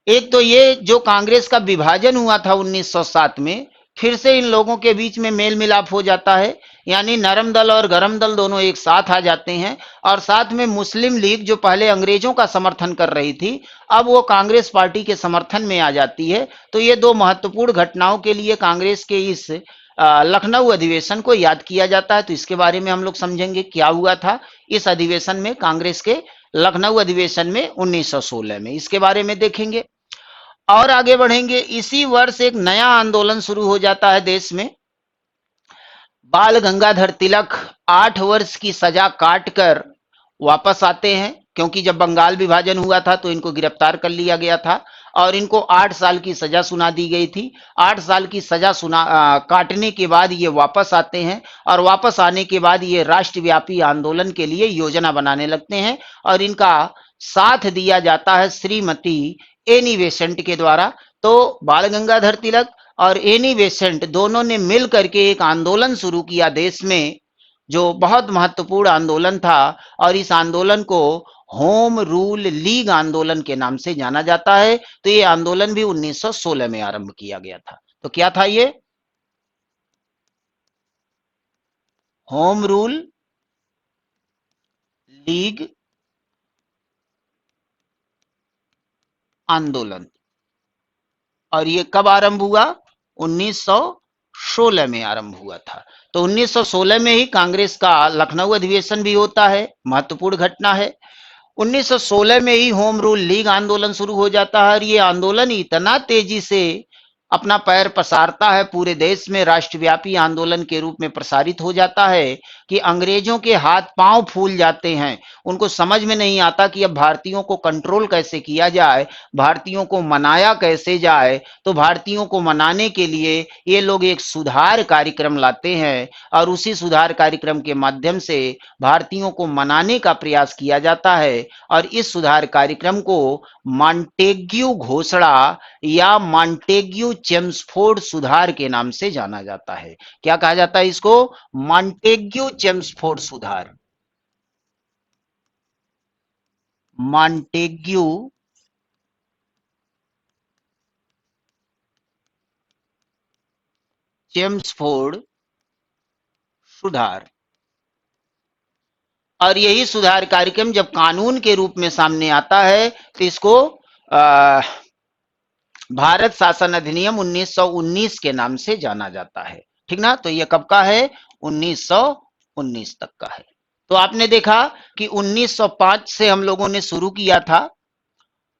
एक तो ये, जो कांग्रेस का विभाजन हुआ था 1907 में, फिर से इन लोगों के बीच में मेल मिलाप हो जाता है, यानी नरम दल और गरम दल दोनों एक साथ आ जाते हैं। और साथ में मुस्लिम लीग, जो पहले अंग्रेजों का समर्थन कर रही थी, अब वो कांग्रेस पार्टी के समर्थन में आ जाती है। तो ये दो महत्वपूर्ण घटनाओं के लिए कांग्रेस के इस लखनऊ अधिवेशन को याद किया जाता है। तो इसके बारे में हम लोग समझेंगे क्या हुआ था इस अधिवेशन में, कांग्रेस के लखनऊ अधिवेशन में 1916 में, इसके बारे में देखेंगे। और आगे बढ़ेंगे। इसी वर्ष एक नया आंदोलन शुरू हो जाता है देश में। बाल गंगाधर तिलक 8 वर्ष की सजा काटकर वापस आते हैं, क्योंकि जब बंगाल विभाजन हुआ था तो इनको गिरफ्तार कर लिया गया था। और इनको 8 साल की सजा सुना दी गई थी। 8 साल की सजा काटने के बाद ये वापस आते हैं और वापस आने के बाद ये राष्ट्रव्यापी आंदोलन के लिए योजना बनाने लगते हैं और इनका साथ दिया जाता है श्रीमती एनी बेसेंट के द्वारा। तो बाल गंगाधर तिलक और एनी बेसेंट दोनों ने मिल करके एक आंदोलन शुरू किया देश में, जो बहुत महत्वपूर्ण आंदोलन था और इस आंदोलन को होम रूल लीग आंदोलन के नाम से जाना जाता है। तो ये आंदोलन भी 1916 में आरंभ किया गया था। तो क्या था ये? होम रूल लीग आंदोलन। और ये कब आरंभ हुआ? 1916 में आरंभ हुआ था। तो 1916 में ही कांग्रेस का लखनऊ अधिवेशन भी होता है, महत्वपूर्ण घटना है। 1916 में ही होम रूल लीग आंदोलन शुरू हो जाता है और ये आंदोलन इतना तेजी से अपना पैर पसारता है, पूरे देश में राष्ट्रव्यापी आंदोलन के रूप में प्रसारित हो जाता है कि अंग्रेजों के हाथ पांव फूल जाते हैं। उनको समझ में नहीं आता कि अब भारतीयों को कंट्रोल कैसे किया जाए, भारतीयों को मनाया कैसे जाए। तो भारतीयों को मनाने के लिए ये लोग एक सुधार कार्यक्रम लाते हैं और उसी सुधार कार्यक्रम के माध्यम से भारतीयों को मनाने का प्रयास किया जाता है। और इस सुधार कार्यक्रम को मॉन्टेग्यू घोषणा या मॉन्टेग्यू चेम्सफोर्ड सुधार के नाम से जाना जाता है। क्या कहा जाता है इसको? मॉन्टेग्यू चेम्सफोर्ड सुधार। मॉन्टेग्यू चेम्सफोर्ड सुधार। और यही सुधार कार्यक्रम जब कानून के रूप में सामने आता है तो इसको भारत शासन अधिनियम 1919 के नाम से जाना जाता है। ठीक ना? तो ये कब का है? 1919 तक का है। तो आपने देखा कि 1905 से हम लोगों ने शुरू किया था,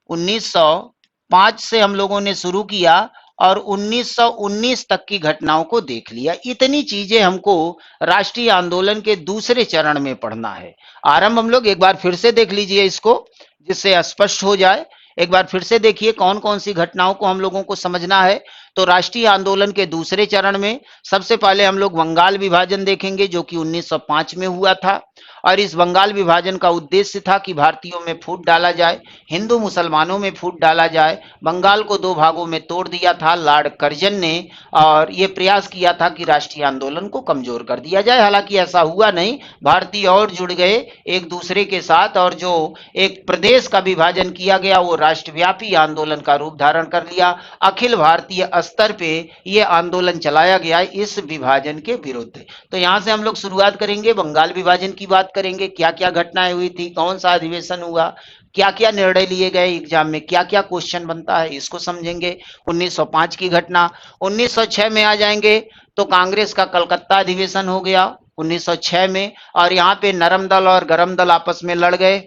1905 से हम लोगों ने शुरू किया और 1919 तक की घटनाओं को देख लिया। इतनी चीजें हमको राष्ट्रीय आंदोलन के दूसरे चरण में पढ़ना है। आरंभ हम लोग एक बार फिर से देख लीजिए इसको, जिससे स्पष्ट हो जाए। एक बार फिर से देखिए कौन कौन सी घटनाओं को हम लोगों को समझना है। तो राष्ट्रीय आंदोलन के दूसरे चरण में सबसे पहले हम लोग बंगाल विभाजन देखेंगे, जो कि 1905 में हुआ था। और इस बंगाल विभाजन का उद्देश्य था कि भारतीयों में फूट डाला जाए, हिंदू मुसलमानों में फूट डाला जाए। बंगाल को दो भागों में तोड़ दिया था लॉर्ड कर्जन ने और ये प्रयास किया था कि राष्ट्रीय आंदोलन को कमजोर कर दिया जाए। हालांकि ऐसा हुआ नहीं, भारतीय और जुड़ गए एक दूसरे के साथ और जो एक प्रदेश का विभाजन किया गया वो राष्ट्रव्यापी आंदोलन का रूप धारण कर लिया। अखिल भारतीय स्तर पे ये आंदोलन चलाया गया इस विभाजन के विरुद्ध। तो यहां से हम लोग शुरुआत करेंगे, बंगाल विभाजन की बात करेंगे, क्या क्या घटनाएं हुई थी, कौन सा अधिवेशन हुआ, क्या क्या निर्णय लिए गए, एग्जाम में क्या क्या क्वेश्चन बनता है, इसको समझेंगे। 1905 की घटना। 1906 में आ जाएंगे तो कांग्रेस का कलकत्ता अधिवेशन हो गया 1906 में। और यहाँ पे नरम दल और गरम दल आपस में लड़ गए।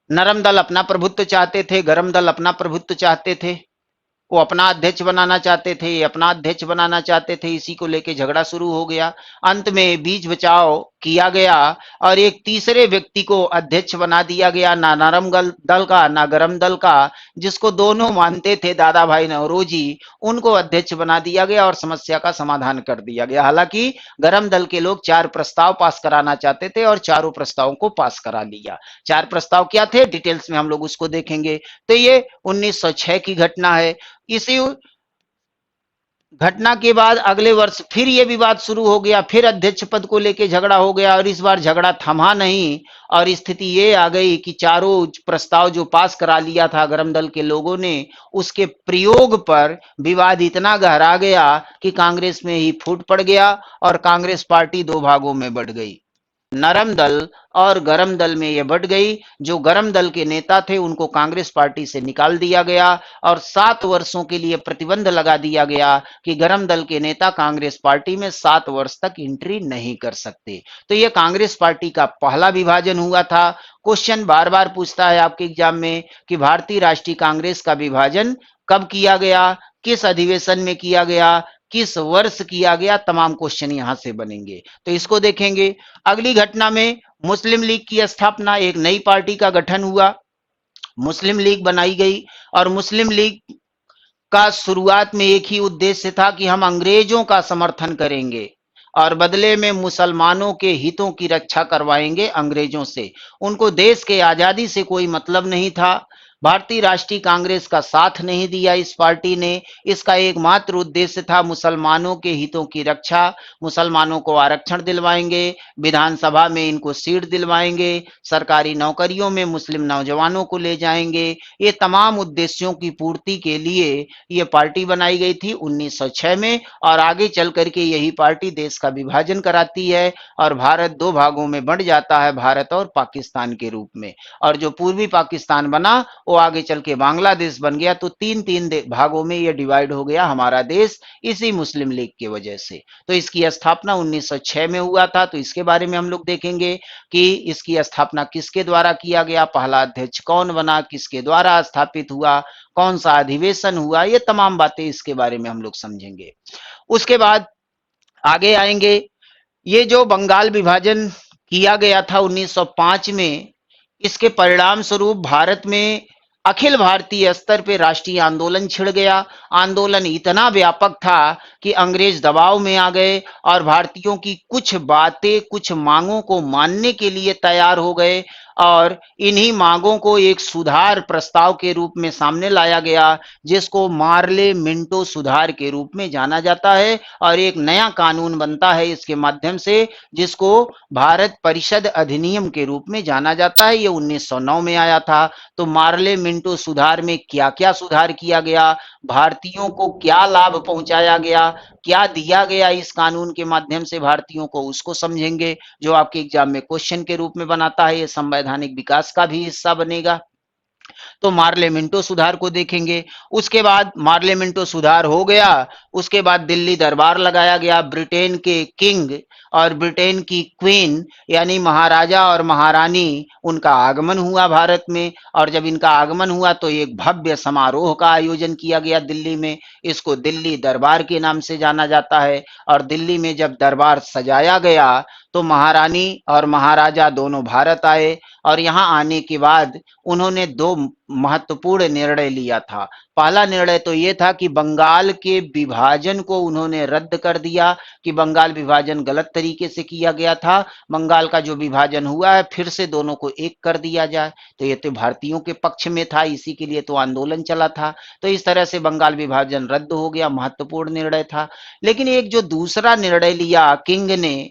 नरम दल अपना प्रभुत्व चाहते थे, गरम दल अपना प्रभुत्व चाहते थे। वो अपना अध्यक्ष बनाना चाहते थे, ये अपना अध्यक्ष बनाना चाहते थे। इसी को लेके झगड़ा शुरू हो गया। अंत में बीच बचाव किया गया और एक तीसरे व्यक्ति को अध्यक्ष बना दिया गया, ना दल का ना गरम दल का, जिसको दोनों मानते थे, दादा भाई नौरोजी, उनको अध्यक्ष बना दिया गया और समस्या का समाधान कर दिया गया। हालांकि गरम दल के लोग 4 प्रस्ताव पास कराना चाहते थे और चारों प्रस्तावों को पास करा लिया। 4 प्रस्ताव क्या थे, डिटेल्स में हम लोग उसको देखेंगे। तो ये 1906 की घटना है। इसी घटना के बाद अगले वर्ष फिर ये विवाद शुरू हो गया, फिर अध्यक्ष पद को लेके झगड़ा हो गया और इस बार झगड़ा थमा नहीं और स्थिति ये आ गई कि चारों प्रस्ताव जो पास करा लिया था गरम दल के लोगों ने, उसके प्रयोग पर विवाद इतना गहरा गया कि कांग्रेस में ही फूट पड़ गया और कांग्रेस पार्टी दो भागों में बढ़ गई। नरम दल और गरम दल में ये बढ़ गई। जो गरम दल के नेता थे उनको कांग्रेस पार्टी से निकाल दिया गया और 7 वर्षों के लिए प्रतिबंध लगा दिया गया कि गरम दल के नेता कांग्रेस पार्टी में 7 वर्ष तक एंट्री नहीं कर सकते। तो ये कांग्रेस पार्टी का पहला विभाजन हुआ था। क्वेश्चन बार बार पूछता है आपके एग्जाम में कि भारतीय राष्ट्रीय कांग्रेस का विभाजन कब किया गया, किस अधिवेशन में किया गया, किस वर्ष किया गया, तमाम क्वेश्चन यहां से बनेंगे। तो इसको देखेंगे। अगली घटना में मुस्लिम लीग की स्थापना, एक नई पार्टी का गठन हुआ मुस्लिम लीग बनाई गई और मुस्लिम लीग का शुरुआत में एक ही उद्देश्य था कि हम अंग्रेजों का समर्थन करेंगे और बदले में मुसलमानों के हितों की रक्षा करवाएंगे अंग्रेजों से। उनको देश के आजादी से कोई मतलब नहीं था। भारतीय राष्ट्रीय कांग्रेस का साथ नहीं दिया इस पार्टी ने। इसका एकमात्र उद्देश्य था मुसलमानों के हितों की रक्षा। मुसलमानों को आरक्षण दिलवाएंगे, विधानसभा में इनको सीट दिलवाएंगे, सरकारी नौकरियों में मुस्लिम नौजवानों को ले जाएंगे। ये तमाम उद्देश्यों की पूर्ति के लिए ये पार्टी बनाई गई थी 1906 में और आगे चल करके यही पार्टी देश का विभाजन कराती है और भारत दो भागों में बंट जाता है, भारत और पाकिस्तान के रूप में। और जो पूर्वी पाकिस्तान बना वो आगे चल के बांग्लादेश बन गया। तो तीन तीन भागों में ये डिवाइड हो गया हमारा देश इसी मुस्लिम लीग की वजह से। तो इसकी स्थापना 1906 में हुआ था। तो इसके बारे में हम लोग देखेंगे कि इसकी स्थापना किसके द्वारा किया गया, पहला अध्यक्ष कौन बना, किसके द्वारा स्थापित हुआ, कौन सा अधिवेशन हुआ, ये तमाम बातें इसके बारे में हम लोग समझेंगे। उसके बाद आगे आएंगे। ये जो बंगाल विभाजन किया गया था 1905 में, इसके परिणाम स्वरूप भारत में अखिल भारतीय स्तर पे राष्ट्रीय आंदोलन छिड़ गया। आंदोलन इतना व्यापक था कि अंग्रेज दबाव में आ गए और भारतीयों की कुछ बातें, कुछ मांगों को मानने के लिए तैयार हो गए और इन्हीं मांगों को एक सुधार प्रस्ताव के रूप में सामने लाया गया, जिसको मार्ले मिंटो सुधार के रूप में जाना जाता है और एक नया कानून बनता है इसके माध्यम से, जिसको भारत परिषद अधिनियम के रूप में जाना जाता है। ये 1909 में आया था। तो मार्ले मिंटो सुधार में क्या क्या सुधार किया गया, भारतीयों को क्या लाभ पहुंचाया गया, क्या दिया गया इस कानून के माध्यम से भारतीयों को, उसको समझेंगे, जो आपके एग्जाम में क्वेश्चन के रूप में बनाता है। ये संवैधानिक विकास का भी हिस्सा बनेगा। तो मार्ले मिंटो सुधार को देखेंगे। उसके बाद मार्ले मिंटो सुधार हो गया, उसके बाद दिल्ली दरबार लगाया गया। ब्रिटेन के किंग और ब्रिटेन की क्वीन यानी महाराजा और महारानी, उनका आगमन हुआ भारत में और जब इनका आगमन हुआ तो एक भव्य समारोह का आयोजन किया गया दिल्ली में। इसको दिल्ली दरबार के नाम से जाना जाता है और दिल्ली में जब दरबार सजाया गया तो महारानी और महाराजा दोनों भारत आए और यहाँ आने के बाद उन्होंने दो महत्वपूर्ण निर्णय लिया था। पहला निर्णय तो ये था कि बंगाल के विभाजन को उन्होंने रद्द कर दिया कि बंगाल विभाजन गलत तरीके से किया गया था। बंगाल का जो विभाजन हुआ है फिर से दोनों को एक कर दिया जाए। तो ये तो भारतीयों के पक्ष में था, इसी के लिए तो आंदोलन चला था। तो इस तरह से बंगाल विभाजन रद्द हो गया, महत्वपूर्ण निर्णय था। लेकिन एक जो दूसरा निर्णय लिया किंग ने,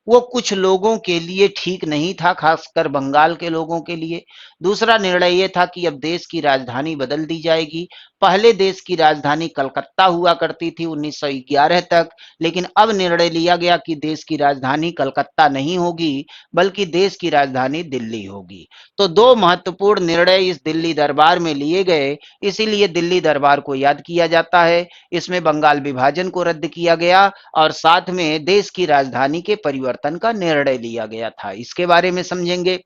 वो कुछ लोगों के लिए ठीक नहीं था, खासकर बंगाल के लोगों के लिए। दूसरा निर्णय ये था कि अब देश की राजधानी बदल दी जाएगी। पहले देश की राजधानी कलकत्ता हुआ करती थी 1911 तक, लेकिन अब निर्णय लिया गया कि देश की राजधानी कलकत्ता नहीं होगी, बल्कि देश की राजधानी दिल्ली होगी। तो दो महत्वपूर्ण निर्णय इस दिल्ली दरबार में लिए गए, इसीलिए दिल्ली दरबार को याद किया जाता है। इसमें बंगाल विभाजन को रद्द किया गया और साथ में देश की राजधानी के परिवर्तन का निर्णय लिया गया था। इसके बारे में समझेंगे।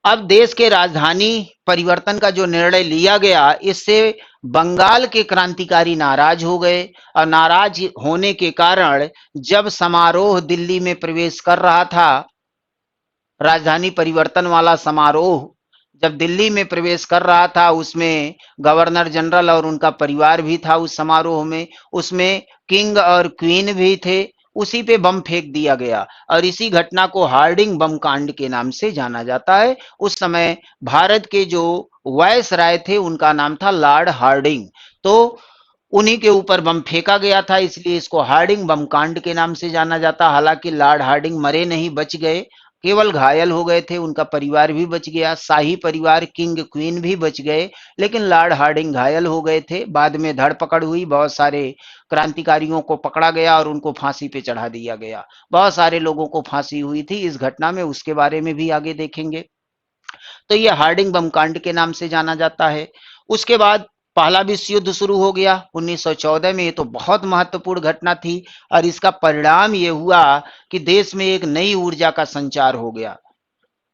अब देश के राजधानी परिवर्तन का जो निर्णय लिया गया, इससे बंगाल के क्रांतिकारी नाराज हो गए और नाराज होने के कारण जब समारोह दिल्ली में प्रवेश कर रहा था, राजधानी परिवर्तन वाला समारोह जब दिल्ली में प्रवेश कर रहा था, उसमें गवर्नर जनरल और उनका परिवार भी था उस समारोह में, उसमें किंग और क्वीन भी थे। उसी पे बम फेंक दिया गया और इसी घटना को हार्डिंग बम कांड के नाम से जाना जाता है। उस समय भारत के जो वायस राय थे उनका नाम था लॉर्ड हार्डिंग। तो उन्हीं के ऊपर बम फेंका गया था, इसलिए इसको हार्डिंग बम कांड के नाम से जाना जाता। हालांकि लॉर्ड हार्डिंग मरे नहीं, बच गए, केवल घायल हो गए थे। उनका परिवार भी बच गया, शाही परिवार किंग क्वीन भी बच गए, लेकिन लॉर्ड हार्डिंग घायल हो गए थे। बाद में धरपकड़ हुई, बहुत सारे क्रांतिकारियों को पकड़ा गया और उनको फांसी पे चढ़ा दिया गया। बहुत सारे लोगों को फांसी हुई थी इस घटना में, उसके बारे में भी आगे देखेंगे। तो ये हार्डिंग बम कांड के नाम से जाना जाता है। उसके बाद पहला विश्व युद्ध शुरू हो गया 1914 में। ये तो बहुत महत्वपूर्ण घटना थी और इसका परिणाम ये हुआ कि देश में एक नई ऊर्जा का संचार हो गया।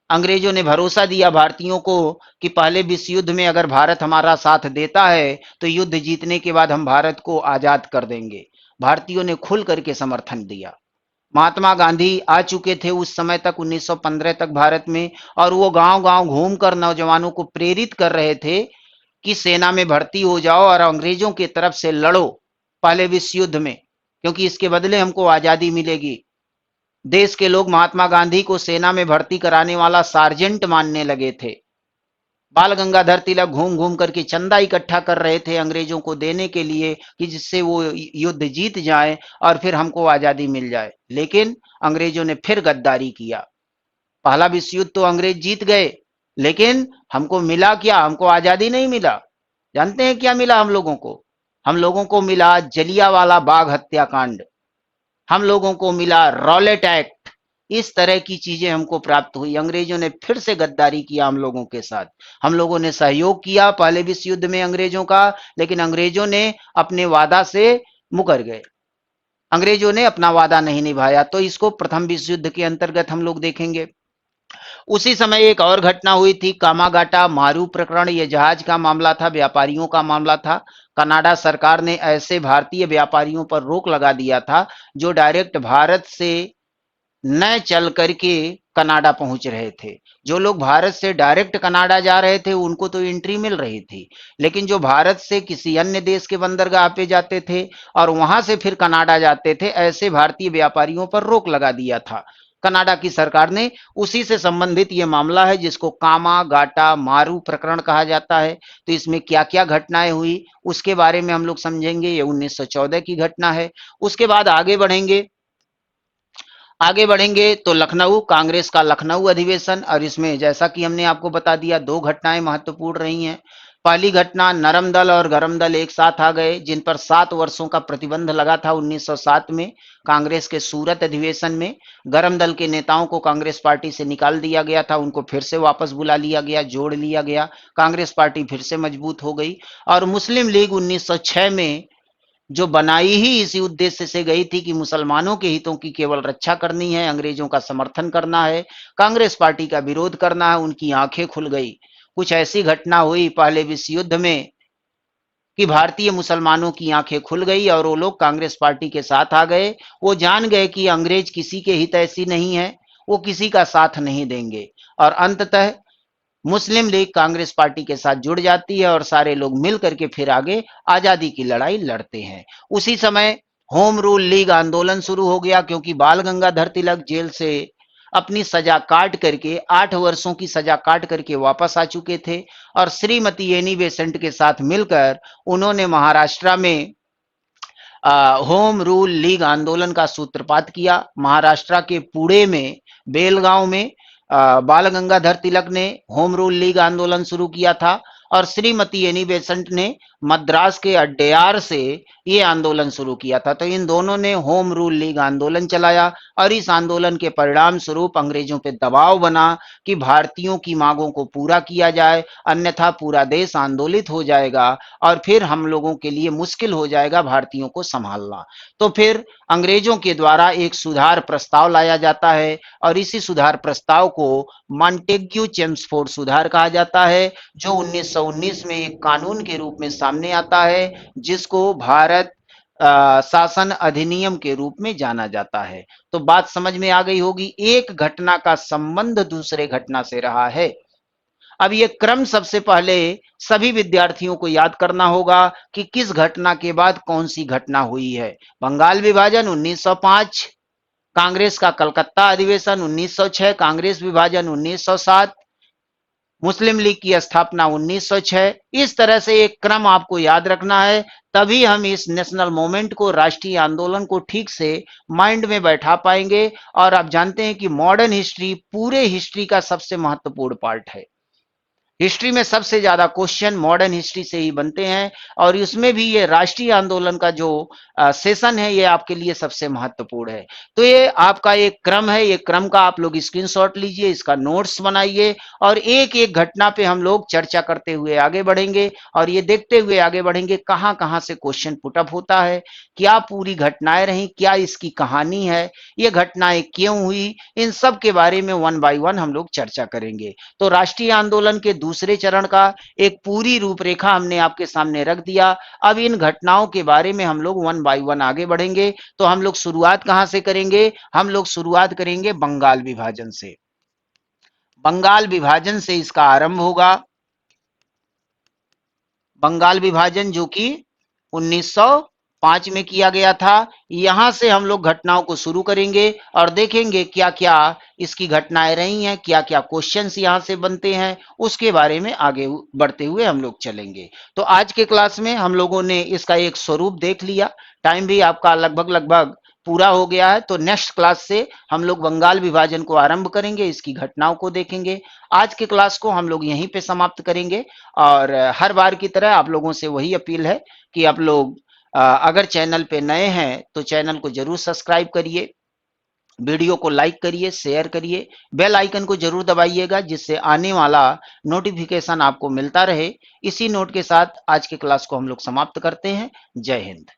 अंग्रेजों ने भरोसा दिया भारतीयों को कि पहले विश्व युद्ध में अगर भारत हमारा साथ देता है तो युद्ध जीतने के बाद हम भारत को आजाद कर देंगे। भारतीयों ने खुल करके समर्थन दिया। महात्मा गांधी आ चुके थे उस समय तक, 1915 तक भारत में, और वो गांव-गांव घूमकर नौजवानों को प्रेरित कर रहे थे कि सेना में भर्ती हो जाओ और अंग्रेजों की तरफ से लड़ो पहले विश्व युद्ध में, क्योंकि इसके बदले हमको आजादी मिलेगी। देश के लोग महात्मा गांधी को सेना में भर्ती कराने वाला सार्जेंट मानने लगे थे। बाल गंगाधर तिलक घूम घूम करके चंदा इकट्ठा कर रहे थे अंग्रेजों को देने के लिए कि जिससे वो युद्ध जीत जाए और फिर हमको आजादी मिल जाए। लेकिन अंग्रेजों ने फिर गद्दारी किया। पहला विश्व युद्ध तो अंग्रेज जीत गए, लेकिन हमको मिला क्या? हमको आजादी नहीं मिला। जानते हैं क्या मिला हम लोगों को? हम लोगों को मिला जलियांवाला बाग हत्याकांड, हम लोगों को मिला रॉलेट एक्ट। इस तरह की चीजें हमको प्राप्त हुई। अंग्रेजों ने फिर से गद्दारी किया हम लोगों के साथ। हम लोगों ने सहयोग किया पहले विश्व युद्ध में अंग्रेजों का, लेकिन अंग्रेजों ने अपने वादा से मुकर गए। अंग्रेजों ने अपना वादा नहीं निभाया। तो इसको प्रथम विश्व युद्ध के अंतर्गत हम लोग देखेंगे। उसी समय एक और घटना हुई थी, कामागाटा मारू प्रकरण। यह जहाज का मामला था, व्यापारियों का मामला था। कनाडा सरकार ने ऐसे भारतीय व्यापारियों पर रोक लगा दिया था जो डायरेक्ट भारत से न चल करके कनाडा पहुंच रहे थे। जो लोग भारत से डायरेक्ट कनाडा जा रहे थे उनको तो एंट्री मिल रही थी, लेकिन जो भारत से किसी अन्य देश के बंदरगाह पे जाते थे और वहां से फिर कनाडा जाते थे, ऐसे भारतीय व्यापारियों पर रोक लगा दिया था कनाडा की सरकार ने। उसी से संबंधित ये मामला है जिसको कामा गाटा मारू प्रकरण कहा जाता है। तो इसमें क्या क्या घटनाएं हुई उसके बारे में हम लोग समझेंगे। ये 1914 की घटना है। उसके बाद आगे बढ़ेंगे तो लखनऊ, कांग्रेस का लखनऊ अधिवेशन, और इसमें जैसा कि हमने आपको बता दिया दो घटनाएं महत्वपूर्ण रही हैं। पहली घटना, नरम दल और गरम दल एक साथ आ गए, जिन पर 7 वर्षों का प्रतिबंध लगा था 1907 में कांग्रेस के सूरत अधिवेशन में। गरम दल के नेताओं को कांग्रेस पार्टी से निकाल दिया गया था, उनको फिर से वापस बुला लिया गया, जोड़ लिया गया, कांग्रेस पार्टी फिर से मजबूत हो गई। और मुस्लिम लीग 1906 में जो बनाई ही इसी उद्देश्य से गई थी कि मुसलमानों के हितों की केवल रक्षा करनी है, अंग्रेजों का समर्थन करना है, कांग्रेस पार्टी का विरोध करना है, उनकी आंखें खुल गई। कुछ ऐसी घटना हुई पहले विश्व युद्ध में कि भारतीय मुसलमानों की आंखें खुल गई और वो लोग कांग्रेस पार्टी के साथ आ गए। वो जान गए कि अंग्रेज किसी के हित ऐसी नहीं है, वो किसी का साथ नहीं देंगे, और अंततः मुस्लिम लीग कांग्रेस पार्टी के साथ जुड़ जाती है और सारे लोग मिल करके फिर आगे आजादी की लड़ाई लड़ते हैं। उसी समय होम रूल लीग आंदोलन शुरू हो गया, क्योंकि बाल गंगाधर तिलक जेल से अपनी सजा काट करके 8 वर्षों की सजा काट करके वापस आ चुके थे, और श्रीमती एनी बेसेंट के साथ मिलकर उन्होंने महाराष्ट्र में होम रूल लीग आंदोलन का सूत्रपात किया। महाराष्ट्र के पुणे में बेलगांव में बाल गंगाधर तिलक ने होम रूल लीग आंदोलन शुरू किया था, और श्रीमती एनी बेसेंट ने मद्रास के अड्डेयार से ये आंदोलन शुरू किया था। तो इन दोनों ने होम रूल लीग आंदोलन चलाया, और इस आंदोलन के परिणाम स्वरूप अंग्रेजों पे दबाव बना कि भारतीयों की मांगों को पूरा किया जाए, अन्यथा पूरा देश आंदोलित हो जाएगा और फिर हम लोगों के लिए मुश्किल हो जाएगा भारतीयों को संभालना। तो फिर अंग्रेजों के द्वारा एक सुधार प्रस्ताव लाया जाता है, और इसी सुधार प्रस्ताव को मॉन्टेग्यू चेम्सफोर्ड सुधार कहा जाता है, जो 1919 में एक कानून के रूप में सामने आता है, जिसको भारत शासन अधिनियम के रूप में जाना जाता है। तो बात समझ में आ गई होगी, एक घटना का संबंध दूसरे घटना से रहा है। अब ये क्रम सबसे पहले सभी विद्यार्थियों को याद करना होगा कि किस घटना के बाद कौन सी घटना हुई है। बंगाल विभाजन 1905, कांग्रेस का कलकत्ता अधिवेशन 1906, कांग्रेस विभाजन 1907, मुस्लिम लीग की स्थापना 1906। इस तरह से एक क्रम आपको याद रखना है, तभी हम इस नेशनल मूवमेंट को, राष्ट्रीय आंदोलन को ठीक से माइंड में बैठा पाएंगे। और आप जानते हैं कि मॉडर्न हिस्ट्री पूरे हिस्ट्री का सबसे महत्वपूर्ण पार्ट है। हिस्ट्री में सबसे ज्यादा क्वेश्चन मॉडर्न हिस्ट्री से ही बनते हैं, और इसमें भी ये राष्ट्रीय आंदोलन का जो सेशन है ये आपके लिए सबसे महत्वपूर्ण है। तो ये आपका एक क्रम है, ये क्रम का आप लोग स्क्रीनशॉट लीजिए, इसका नोट्स बनाइए, और एक एक घटना पे हम लोग चर्चा करते हुए आगे बढ़ेंगे, और ये देखते हुए आगे बढ़ेंगे कहां कहां से क्वेश्चन पुटअप होता है, क्या पूरी घटनाएं रही, क्या इसकी कहानी है, ये घटनाएं क्यों हुई, इन सब के बारे में वन बाय वन हम लोग चर्चा करेंगे। तो राष्ट्रीय आंदोलन के दूसरे चरण का एक पूरी रूपरेखा हमने आपके सामने रख दिया। अब इन घटनाओं के बारे में हम लोग वन बाय वन आगे बढ़ेंगे। तो हम लोग शुरुआत कहां से करेंगे? हम लोग शुरुआत करेंगे बंगाल विभाजन से। बंगाल विभाजन से इसका आरंभ होगा। बंगाल विभाजन जो कि 1905 में किया गया था। यहां से हम लोग घटनाओं को शुरू करेंगे और देखेंगे क्या क्या इसकी घटनाएं रही हैं, क्या क्या क्वेश्चंस यहां से बनते हैं, उसके बारे में आगे बढ़ते हुए हम लोग चलेंगे। तो आज के क्लास में हम लोगों ने इसका एक स्वरूप देख लिया। टाइम भी आपका लगभग लगभग पूरा हो गया है। तो नेक्स्ट क्लास से हम लोग बंगाल विभाजन को आरंभ करेंगे, इसकी घटनाओं को देखेंगे। आज के क्लास को हम लोग यहीं पे समाप्त करेंगे। और हर बार की तरह आप लोगों से वही अपील है कि आप लोग अगर चैनल पे नए हैं तो चैनल को जरूर सब्सक्राइब करिए, वीडियो को लाइक करिए, शेयर करिए, बेल आइकन को जरूर दबाइएगा जिससे आने वाला नोटिफिकेशन आपको मिलता रहे। इसी नोट के साथ आज के क्लास को हम लोग समाप्त करते हैं। जय हिंद।